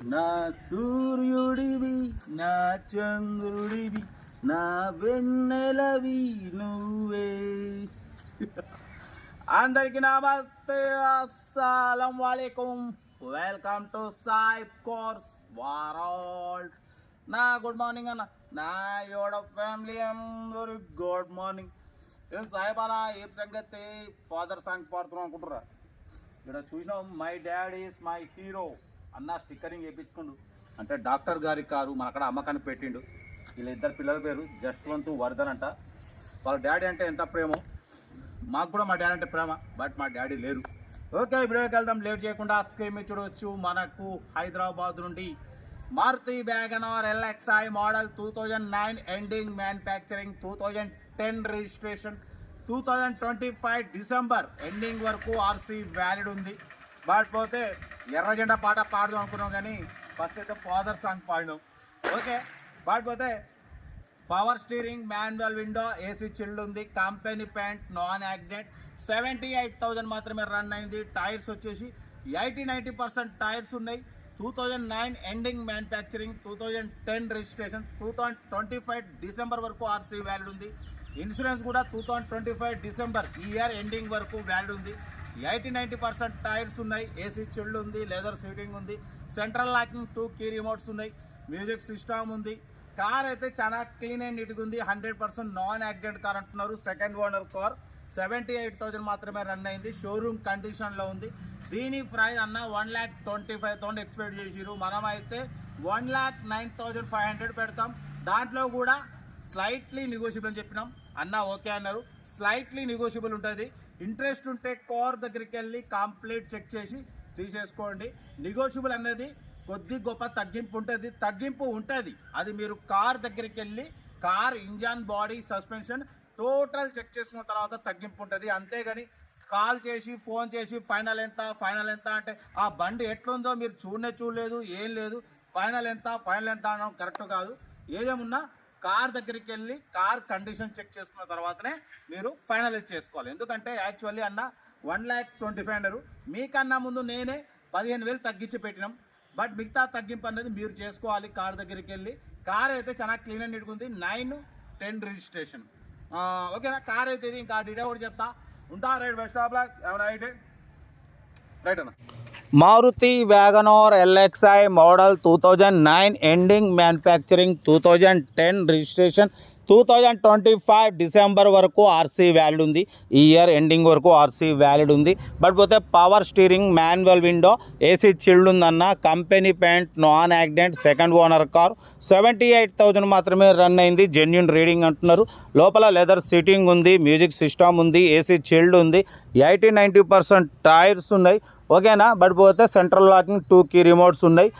నా సూర్యుడివి నా చంద్రుడివి నా వెన్నెలవి నువ్వే. అందరికి నమస్తే, అస్సలం వాలేకుం. Welcome to Sai cars world. నా గుడ్ మార్నింగ్ అన్న, నా యోడ ఫ్యామిలీ అందరు గుడ్ మార్నింగ్. ఏం సాయిబానా ఏం సంగతి? ఫాదర్ సాంగ్ పాడుతున్నాం అనుకుంటురా? ఇక్కడ చూసినాం, my dad is my hero అన్న స్టిక్కరింగ్ వేయించుకుండు. అంటే డాక్టర్ గారి కారు మన అక్కడ అమ్మకాన్ని పెట్టిండు. వీళ్ళ ఇద్దరు పిల్లల పేరు జస్వంత్, వర్ధన్ అంట. వాళ్ళ డాడీ అంటే ఎంత ప్రేమో, మాకు కూడా మా డాడీ అంటే ప్రేమ, బట్ మా డాడీ లేరు. ఓకే, వీడియోకి వెళ్దాం లేట్ చేయకుండా. స్క్రీన్ మీద చూడవచ్చు, మనకు హైదరాబాద్ నుండి Maruti WagonR LXi model 2009 ending manufacturing, 2010 registration, 2025 December ending వరకు ఆర్సీ వ్యాలిడ్ ఉంది. బట్ పోతే ఎర్ర జెండా పాట పాడదాం అనుకున్నాం, కానీ ఫస్ట్ అయితే ఫాదర్ సాంగ్ పాడినాం. ఓకే, బట్ పోతే power steering, manual window, AC chilled ఉంది, కంపెనీ ప్యాంట్, నాన్ యాక్సిడెంట్, 78,000 మాత్రమే రన్ అయింది. టైర్స్ వచ్చేసి 80-90% టైర్స్ ఉన్నాయి. 2009 ఎండింగ్ మ్యానుఫ్యాక్చరింగ్, 2010 రిజిస్ట్రేషన్, 2025 డిసెంబర్ వరకు ఆర్సీ వ్యాలిడ్ ఉంది. ఇన్సూరెన్స్ కూడా 2025 డిసెంబర్ ఈ ఇయర్ ఎండింగ్ వరకు వ్యాలిడ్ ఉంది. 80-90% టైర్స్ ఉన్నాయి. ఏసీ చిల్డ్ ఉంది, లెదర్ సీటింగ్ ఉంది, సెంట్రల్ లాకింగ్, 2 కీ రిమోట్స్ ఉన్నాయి, మ్యూజిక్ సిస్టమ్ ఉంది. కార్ అయితే చాలా క్లీన్ అండ్ నీట్గా ఉంది. 100% నాన్ యాక్సిడెంట్ కార్ అంటున్నారు. సెకండ్ ఓనర్ కార్, 78,000 మాత్రమే రన్ అయింది. షోరూమ్ కండిషన్లో ఉంది. దీని ప్రైస్ అన్న 1,25,000 ఎక్స్పెక్ట్ చేసిరు. మనమైతే 1,09,500 పెడతాం. దాంట్లో కూడా స్లైట్లీ నెగోషియబుల్ అని చెప్పినాం. అన్న ఓకే అన్నారు. స్లైట్లీ నెగోషియబుల్ ఉంటుంది. ఇంట్రెస్ట్ ఉంటే కార్ దగ్గరికి వెళ్ళి కంప్లీట్ చెక్ చేసి తీసేసుకోండి. నెగోషియబుల్ అనేది కొద్ది గొప్ప తగ్గింపు ఉంటుంది. అది మీరు కార్ దగ్గరికి వెళ్ళి car engine, body, suspension total check చేసుకున్న తర్వాత తగ్గింపు ఉంటుంది. అంతేగాని కాల్ చేసి ఫోన్ చేసి ఫైనల్ ఎంత అంటే ఆ బండి ఎట్లుందో మీరు చూడలేదు, ఏం లేదు. ఫైనల్ ఎంత అనడం కరెక్ట్ కాదు. ఏదేమున్నా కార్ దగ్గరికి వెళ్ళి కార్ కండిషన్ చెక్ చేసుకున్న తర్వాతనే మీరు ఫైనలైజ్ చేసుకోవాలి. ఎందుకంటే యాక్చువల్లీ అన్న 1,25,000 అన్నారు. మీకన్నా ముందు నేనే 15,000 తగ్గించి పెట్టినాం. బట్ మిగతా తగ్గింపు అనేది మీరు చేసుకోవాలి కార్ దగ్గరికి వెళ్ళి. కార్ అయితే చాలా క్లీన్ అండ్ నీట్గా ఉంది. 9-10 రిజిస్ట్రేషన్. ఓకేనా? కార్ అయితే ఇది ఇంకా డీటెయిల్ కూడా చెప్తా ఉంటా. Right, best of luck. ఏమైనా రైట్ అన్న. Maruti WagonR LXi model 2009 ending manufacturing, 2010 registration, 2025 December వరకు ఆర్సీ వ్యాలిడ్ ఉంది. ఈ ఇయర్ ఎండింగ్ వరకు ఆర్సీ వ్యాలిడ్ ఉంది. బట్ పోతే power steering, manual window, AC chilled ఉందన్న, company paint, non accident, second owner car, 78,000 మాత్రమే రన్ అయింది. జెన్యూన్ రీడింగ్ అంటున్నారు. లోపల లెదర్ సీటింగ్ ఉంది, మ్యూజిక్ సిస్టమ్ ఉంది, ఏసీ చిల్డ్ ఉంది, 80-90% టైర్స్ ఉన్నాయి. ఓకేనా? బట్ పోతే సెంట్రల్ లాకింగ్, 2 కీ రిమోట్స్ ఉన్నాయి.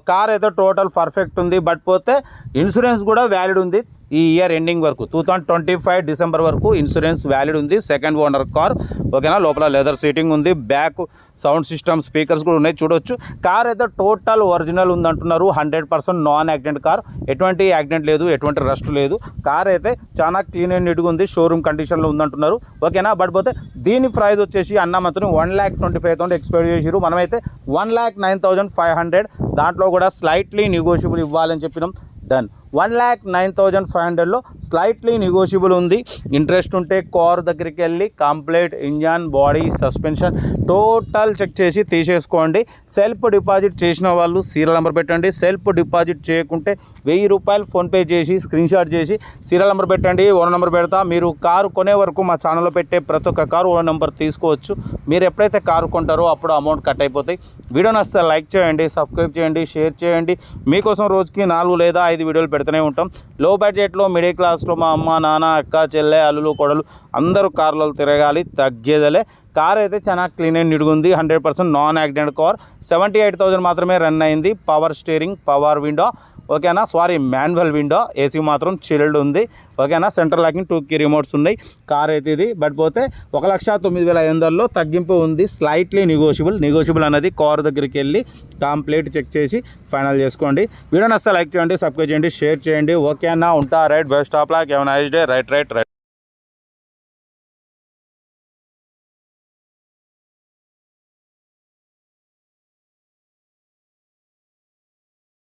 కార్ అయితే టోటల్ పర్ఫెక్ట్ ఉంది. బట్ పోతే ఇన్సూరెన్స్ కూడా వ్యాలిడ్ ఉంది. ఈ ఇయర్ ఎండింగ్ వరకు 2025 డిసెంబర్ వరకు ఇన్సూరెన్స్ వ్యాలిడ్ ఉంది. Second owner car. ఓకేనా? లోపల లెదర్ సీటింగ్ ఉంది, బ్యాక్ సౌండ్ సిస్టమ్, స్పీకర్స్ కూడా ఉన్నాయి. చూడొచ్చు, కార్ అయితే టోటల్ ఒరిజినల్ ఉంది అంటున్నారు. 100% నాన్ యాక్సిడెంట్ కార్. ఎటువంటి యాక్సిడెంట్ లేదు, ఎటువంటి రస్ట్ లేదు. కార్ అయితే చాలా క్లీన్ అండ్ నీట్గా ఉంది. షోరూమ్ కండిషన్లో ఉందంటున్నారు. ఓకేనా? బట్ పోతే దీని ప్రైస్ వచ్చేసి అన్న మాత్రం 1,25,000 ఎక్స్పెక్ట్ చేసిరు. మనమైతే 1,09,500. దాంట్లో కూడా స్లైట్లీ నెగోషియబుల్ ఇవ్వాలని చెప్పినాం. డన్. 1,09,500లో స్లైట్లీ నెగోషియబుల్ ఉంది. ఇంట్రెస్ట్ ఉంటే కార్ దగ్గరికి వెళ్ళి complete engine, body, suspension total check చేసి తీసేసుకోండి. సెల్ఫ్ డిపాజిట్ చేసిన వాళ్ళు సీరియల్ నెంబర్ పెట్టండి. సెల్ఫ్ డిపాజిట్ చేయకుంటే 1,000 రూపాయలు ఫోన్పే చేసి స్క్రీన్ షాట్ చేసి సీరియల్ నెంబర్ పెట్టండి. ఓనర్ నెంబర్ పెడతా. మీరు కారు కొనే వరకు మా ఛానల్లో పెట్టే ప్రతి ఒక్క కారు ఓనర్ నెంబర్ తీసుకోవచ్చు. మీరు ఎప్పుడైతే కారు కొంటారో అప్పుడు అమౌంట్ కట్ అయిపోతాయి. వీడియో నచ్చితే లైక్ చేయండి, సబ్స్క్రైబ్ చేయండి, షేర్ చేయండి. మీకోసం రోజుకి 4 లేదా 5 వీడియోలు పెడుతూనే ఉంటాం. లో బడ్జెట్లో, మిడిల్ క్లాస్లో మా అమ్మ, నాన్న, అక్క, చెల్లె, అల్లులు, కొడలు అందరూ కార్లలో తిరగాలి, తగ్గేదలే. కార్ అయితే చాలా క్లీన్ అండ్ నీట్గా ఉంది. 100% నాన్ యాక్సిడెంట్ కార్. 78,000 మాత్రమే రన్ అయింది. పవర్ స్టీరింగ్, పవర్ విండో, ఓకేనా? మాన్యువల్ విండో, ఏసీ మాత్రం చిల్డ్ ఉంది. ఓకేనా? సెంట్రల్ లాకింగ్, 2 కీ రిమోట్స్ ఉన్నాయి. కార్ అయితే ఇది. బట్ పోతే 1,09,500లో తగ్గింపు ఉంది. స్లైట్లీ నెగోషియబుల్ అనేది కార్ దగ్గరికి వెళ్ళి కంప్లీట్ చెక్ చేసి ఫైనల్ చేసుకోండి. వీడియో నచ్చితే లైక్ చేయండి, సబ్స్క్రైబ్ చేయండి, షేర్ చేయండి. ఓకే అన్న, ఉంటా. Right, best of luck. Have a nice day. Right.